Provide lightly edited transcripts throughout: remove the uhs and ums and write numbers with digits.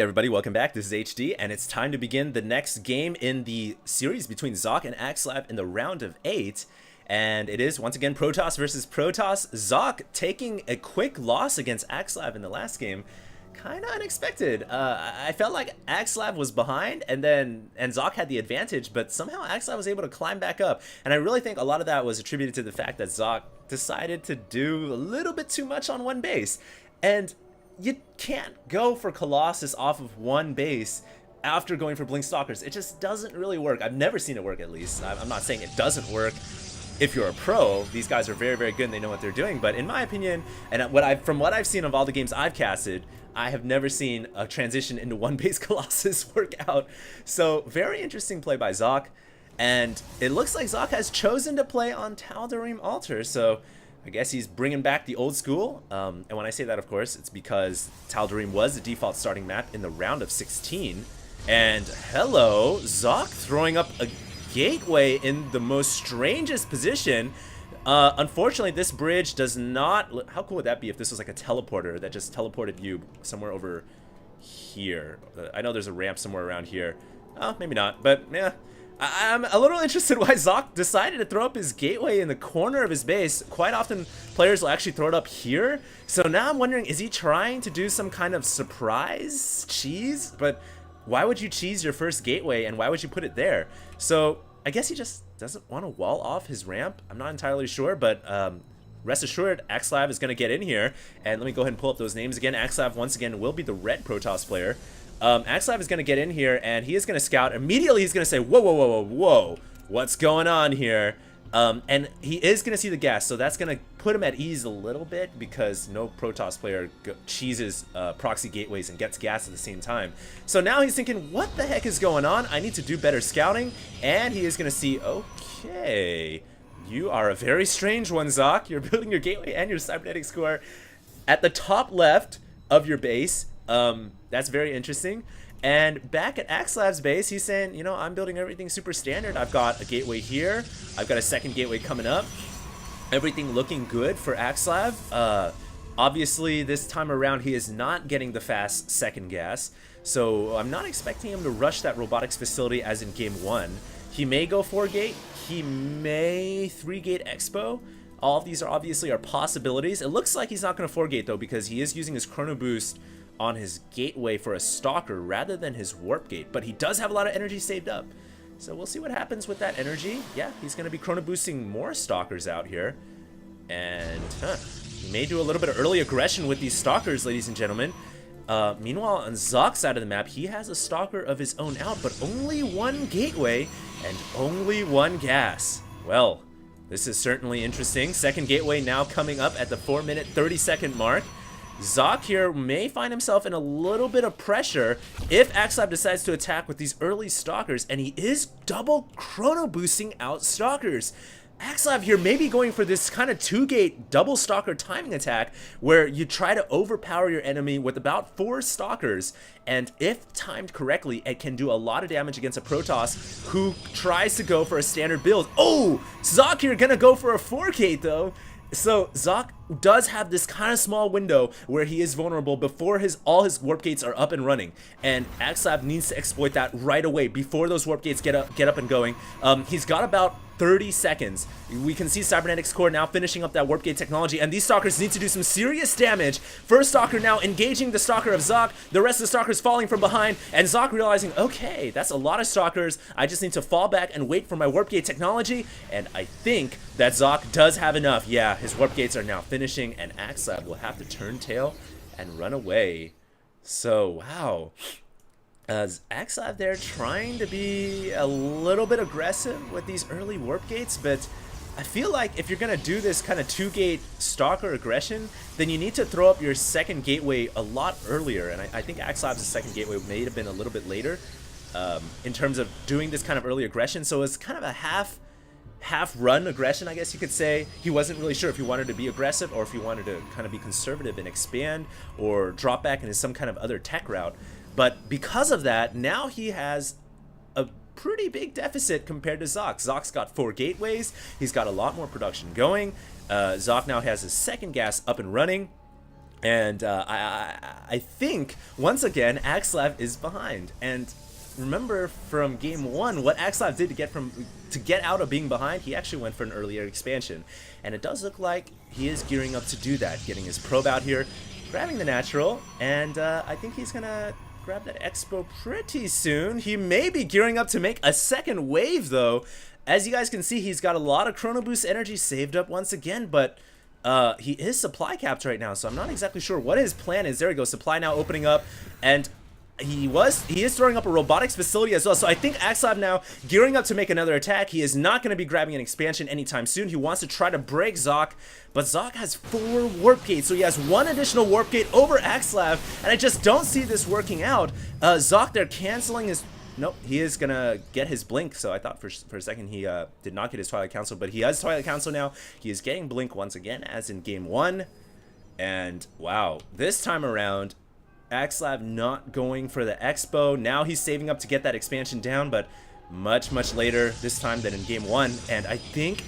everybody, welcome back. This is HD, and it's time to begin the next game in the series between Socke and Axslav in the round of 8. And it is, once again, Protoss versus Protoss. Socke taking a quick loss against Axslav in the last game. Kind of unexpected. I felt like Axslav was behind, and Socke had the advantage, but somehow Axslav was able to climb back up. And I really think a lot of that was attributed to the fact that Socke decided to do a little bit too much on one base. And you can't go for Colossus off of one base after going for Blink Stalkers. It just doesn't really work. I've never seen it work, at least. I'm not saying it doesn't work if you're a pro. These guys are very, very good and they know what they're doing. But in my opinion, and from what I've seen of all the games I've casted, I have never seen a transition into one base Colossus work out. So very interesting play by Socke. And it looks like Socke has chosen to play on Tal'Darim Altar. So I guess he's bringing back the old school, and when I say that, of course, it's because Tal'Darim was the default starting map in the round of 16. And hello, Socke throwing up a gateway in the most strangest position. Unfortunately, this bridge does not... How cool would that be if this was like a teleporter that just teleported you somewhere over here? I know there's a ramp somewhere around here. Oh, maybe not, but yeah. I'm a little interested why Socke decided to throw up his gateway in the corner of his base. Quite often, players will actually throw it up here. So now I'm wondering, is he trying to do some kind of surprise cheese? But why would you cheese your first gateway, and why would you put it there? So I guess he just doesn't want to wall off his ramp. I'm not entirely sure, but rest assured, Axslav is going to get in here. And let me go ahead and pull up those names again. Axslav, once again, will be the red Protoss player. Axslav is going to get in here, and he is going to scout. Immediately, he's going to say, whoa, whoa, whoa, whoa, whoa, what's going on here? And he is going to see the gas, so that's going to put him at ease a little bit, because no Protoss player cheeses proxy gateways and gets gas at the same time. So now he's thinking, what the heck is going on? I need to do better scouting, and he is going to see, okay, you are a very strange one, Socke. You're building your gateway and your cybernetic score at the top left of your base. That's very interesting. And back at Axslav's base, he's saying, you know, I'm building everything super standard. I've got a gateway here. I've got a second gateway coming up. Everything looking good for Axslav. Obviously, this time around, he is not getting the fast second gas. So I'm not expecting him to rush that robotics facility as in game 1. He may go 4-gate. He may 3-gate expo. All of these are obviously possibilities. It looks like he's not going to 4-gate, though, because he is using his chrono boost on his gateway for a stalker rather than his warp gate, but he does have a lot of energy saved up, so we'll see what happens with that energy. Yeah, he's going to be chrono boosting more stalkers out here, and he may do a little bit of early aggression with these stalkers, ladies and gentlemen. Meanwhile, on Socke's side of the map, he has a stalker of his own out, but only one gateway and only one gas. Well, this is certainly interesting. Second gateway now coming up at the 4-minute 30-second mark. Socke here may find himself in a little bit of pressure if Axslav decides to attack with these early stalkers, and he is double chrono boosting out stalkers. Axslav here may be going for this kind of 2-gate double stalker timing attack where you try to overpower your enemy with about 4 stalkers, and if timed correctly, it can do a lot of damage against a Protoss who tries to go for a standard build. Oh, Socke here gonna go for a 4-gate though. So Socke does have this kind of small window where he is vulnerable before all his warp gates are up and running, and Axslav needs to exploit that right away before those warp gates get up and going. He's got about 30 seconds. We can see Cybernetics Core now finishing up that warp gate technology, and these stalkers need to do some serious damage. First stalker now engaging the stalker of Socke, the rest of the stalkers falling from behind, and Socke realizing, okay, that's a lot of stalkers. I just need to fall back and wait for my warp gate technology, and I think that Socke does have enough. Yeah, his warp gates are now finishing, and Axslav will have to turn tail and run away. So, wow. Axslav there trying to be a little bit aggressive with these early warp gates, but I feel like if you're going to do this kind of 2-gate stalker aggression, then you need to throw up your second gateway a lot earlier, and I think Axslav's second gateway may have been a little bit later in terms of doing this kind of early aggression, so it's kind of a half-run aggression, I guess you could say. He wasn't really sure if he wanted to be aggressive or if he wanted to kind of be conservative and expand or drop back into some kind of other tech route. But because of that, now he has a pretty big deficit compared to Socke. Socke's got 4 gateways. He's got a lot more production going. Socke now has his second gas up and running. And I think, once again, Axslav is behind. And remember from game 1, what Axslav did to get out of being behind, he actually went for an earlier expansion. And it does look like he is gearing up to do that, getting his probe out here, grabbing the natural, and I think he's gonna grab that expo pretty soon. He may be gearing up to make a second wave, though. As you guys can see, he's got a lot of Chrono Boost energy saved up once again, but he is supply capped right now, so I'm not exactly sure what his plan is. There we go, supply now opening up, and he is throwing up a robotics facility as well. So I think Axslav now gearing up to make another attack. He is not going to be grabbing an expansion anytime soon. He wants to try to break Socke, but Socke has 4 warp gates, so he has 1 additional warp gate over Axslav, and I just don't see this working out. Socke, they're canceling his... Nope, he is gonna get his blink. So I thought for a second he did not get his Twilight Council, but he has Twilight Council now. He is getting blink once again, as in game 1. And wow, this time around, Axslav not going for the expo. Now he's saving up to get that expansion down, but much later this time than in game 1. And I think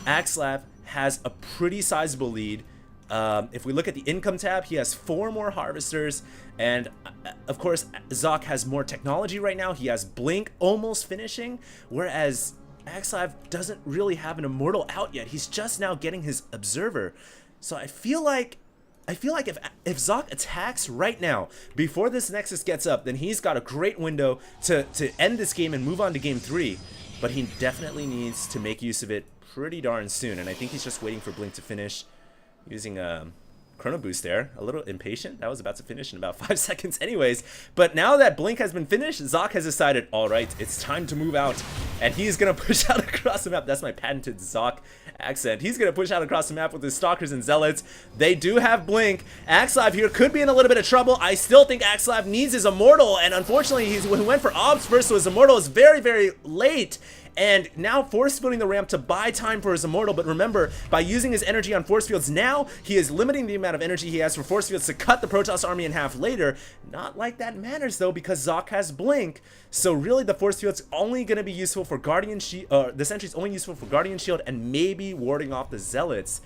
Axslav has a pretty sizable lead. If we look at the income tab, he has 4 more harvesters, and of course Socke has more technology right now. He has blink almost finishing, whereas Axslav doesn't really have an immortal out yet. He's just now getting his observer. So I feel like if Socke attacks right now before this Nexus gets up, then he's got a great window to end this game and move on to game 3. But he definitely needs to make use of it pretty darn soon, and I think he's just waiting for blink to finish. Using a Chrono Boost there, a little impatient. That was about to finish in about 5 seconds anyways. But now that blink has been finished, Socke has decided, all right, it's time to move out. And he's going to push out across the map. That's my patented Socke accent. He's going to push out across the map with his Stalkers and Zealots. They do have blink. Axslav here could be in a little bit of trouble. I still think Axslav needs his immortal, and unfortunately he went for Obs first, so his immortal is very late. And now force fielding the ramp to buy time for his immortal, but remember, by using his energy on force fields now, he is limiting the amount of energy he has for force fields to cut the Protoss army in half later. Not like that matters though, because Socke has blink, so really the force field's only going to be useful for Guardian Shield, the sentry's only useful for Guardian Shield and maybe warding off the Zealots.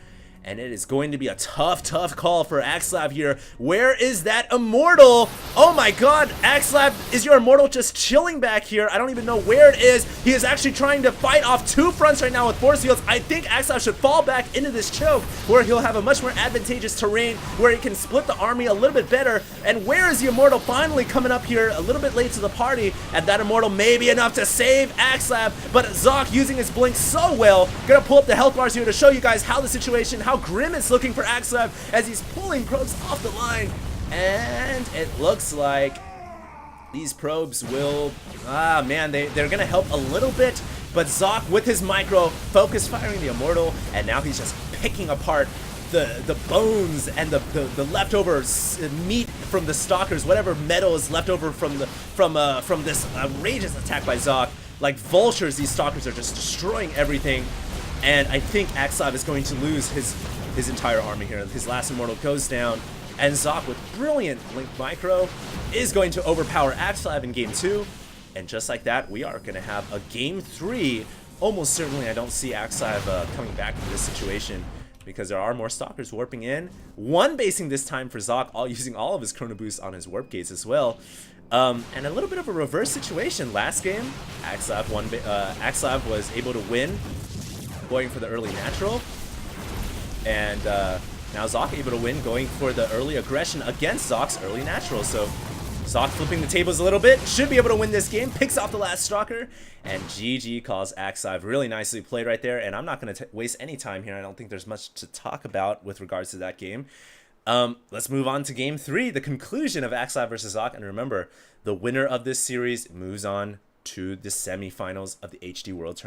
And it is going to be a tough call for Axslav here. Where is that immortal? Oh my god, Axslav, is your immortal just chilling back here? I don't even know where it is. He is actually trying to fight off 2 fronts right now with force fields. I think Axslav should fall back into this choke where he'll have a much more advantageous terrain where he can split the army a little bit better. And where is the immortal finally coming up here a little bit late to the party? And that immortal may be enough to save Axslav, but Socke using his blink so well. Gonna pull up the health bars here to show you guys how the situation, how grim it's looking for Axslav as he's pulling probes off the line, and it looks like these probes will, they're gonna help a little bit, but Socke with his micro focus firing the immortal, and now he's just picking apart the bones and the leftover meat from the Stalkers, whatever metal is left over from this outrageous attack by Socke. Like vultures, these Stalkers are just destroying everything. And I think Axslav is going to lose his entire army here. His last immortal goes down, and Socke with brilliant blink micro is going to overpower Axslav in game 2. And just like that, we are going to have a game 3. Almost certainly I don't see Axslav coming back into this situation, because there are more Stalkers warping in. One basing this time for Socke, using all of his Chrono Boost on his warp gates as well. And a little bit of a reverse situation. Last game, Axslav was able to win going for the early natural, and now Socke able to win going for the early aggression against Socke's early natural. So Socke flipping the tables a little bit, should be able to win this game, picks off the last Stalker, and GG calls Axslav. Really nicely played right there, and I'm not going to waste any time here. I don't think there's much to talk about with regards to that game. Let's move on to game 3, the conclusion of Axslav versus Socke, and remember, the winner of this series moves on to the semifinals of the HD World Tournament.